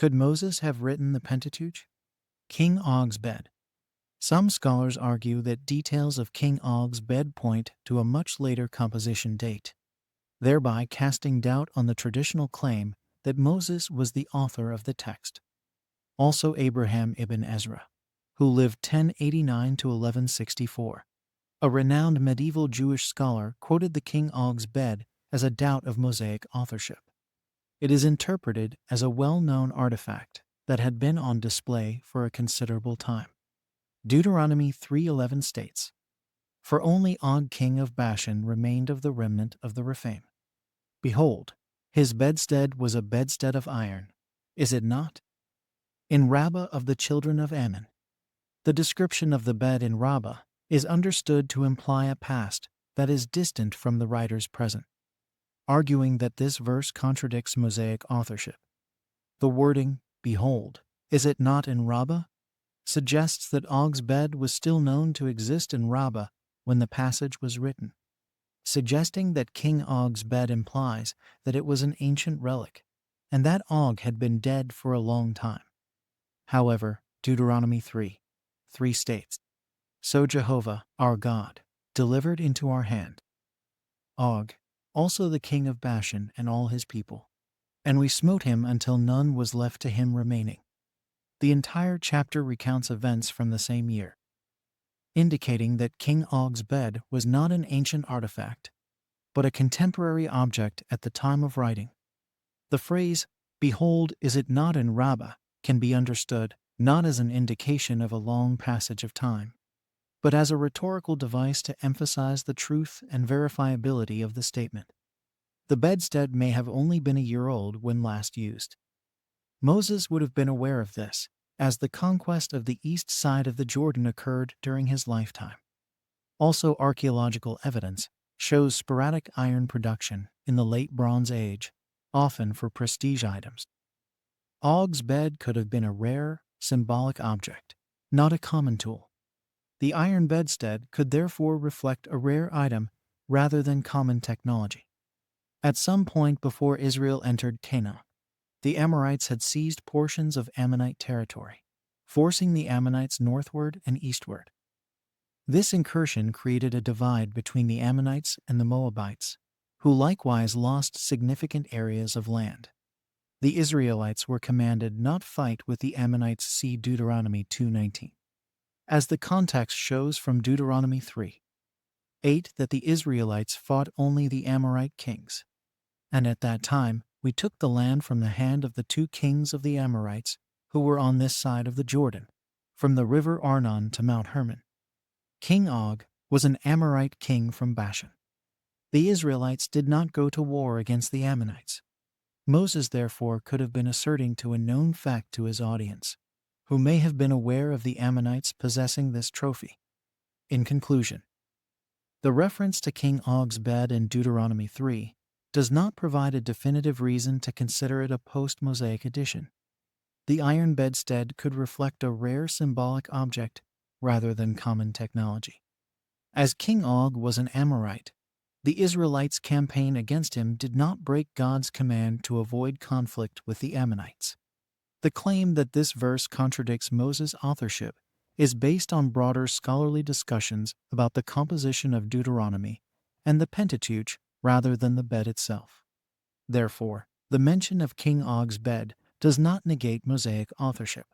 Could Moses have written the Pentateuch? King Og's bed. Some scholars argue that details of King Og's bed point to a much later composition date, thereby casting doubt on the traditional claim that Moses was the author of the text. Also Abraham ibn Ezra, who lived 1089 to 1164, a renowned medieval Jewish scholar, quoted the King Og's bed as a doubt of Mosaic authorship. It is interpreted as a well-known artifact that had been on display for a considerable time. Deuteronomy 3:11 states, "For only Og king of Bashan remained of the remnant of the Rephaim. Behold, his bedstead was a bedstead of iron, is it not? In Rabbah of the children of Ammon." The description of the bed in Rabbah is understood to imply a past that is distant from the writer's present, arguing that this verse contradicts Mosaic authorship. The wording, "Behold, is it not in Rabbah?" suggests that Og's bed was still known to exist in Rabbah when the passage was written, suggesting that King Og's bed implies that it was an ancient relic and that Og had been dead for a long time. However, Deuteronomy 3:3 states, "So Jehovah, our God, delivered into our hand Og, also the king of Bashan and all his people, and we smote him until none was left to him remaining." The entire chapter recounts events from the same year, indicating that King Og's bed was not an ancient artifact, but a contemporary object at the time of writing. The phrase, "Behold, is it not in Rabbah?" can be understood not as an indication of a long passage of time, but as a rhetorical device to emphasize the truth and verifiability of the statement. The bedstead may have only been a year old when last used. Moses would have been aware of this, as the conquest of the east side of the Jordan occurred during his lifetime. Also, archaeological evidence shows sporadic iron production in the late Bronze Age, often for prestige items. Og's bed could have been a rare, symbolic object, not a common tool. The iron bedstead could therefore reflect a rare item rather than common technology. At some point before Israel entered Canaan, the Amorites had seized portions of Ammonite territory, forcing the Ammonites northward and eastward. This incursion created a divide between the Ammonites and the Moabites, who likewise lost significant areas of land. The Israelites were commanded not fight with the Ammonites, see Deuteronomy 2:19. As the context shows from Deuteronomy 3:8 that the Israelites fought only the Amorite kings. And at that time, we took the land from the hand of the two kings of the Amorites who were on this side of the Jordan, from the river Arnon to Mount Hermon. King Og was an Amorite king from Bashan. The Israelites did not go to war against the Ammonites. Moses therefore could have been asserting to a known fact to his audience, who may have been aware of the Ammonites possessing this trophy. In conclusion, the reference to King Og's bed in Deuteronomy 3 does not provide a definitive reason to consider it a post-Mosaic addition. The iron bedstead could reflect a rare symbolic object rather than common technology. As King Og was an Amorite, the Israelites' campaign against him did not break God's command to avoid conflict with the Ammonites. The claim that this verse contradicts Moses' authorship is based on broader scholarly discussions about the composition of Deuteronomy and the Pentateuch rather than the bed itself. Therefore, the mention of King Og's bed does not negate Mosaic authorship.